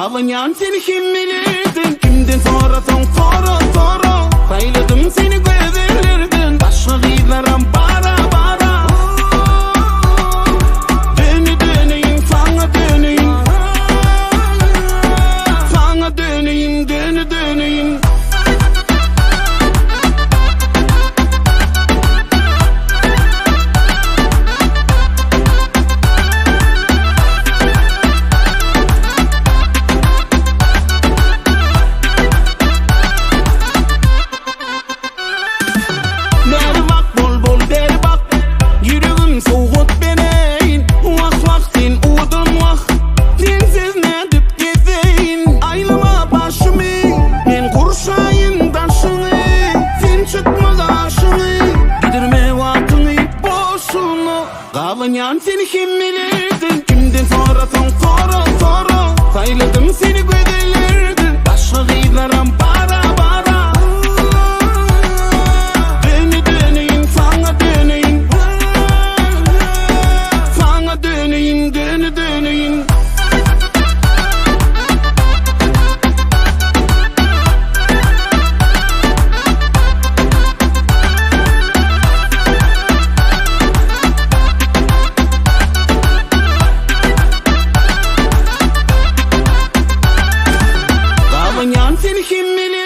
Kavanyan seni kim bilirdin? Kimden sorasan sora sayladım seni gözlerden. Başka giylerim bara döneyim sana döneyim. Sana döneyim döneyim. Kavanyan seni kim bilirdin? Kimden sorasan sora sayladım seni gözlerden. Başka giylerim bara döneyim sana döneyim. Sana döneyim döneyim. Kavanyan seni kim bilir?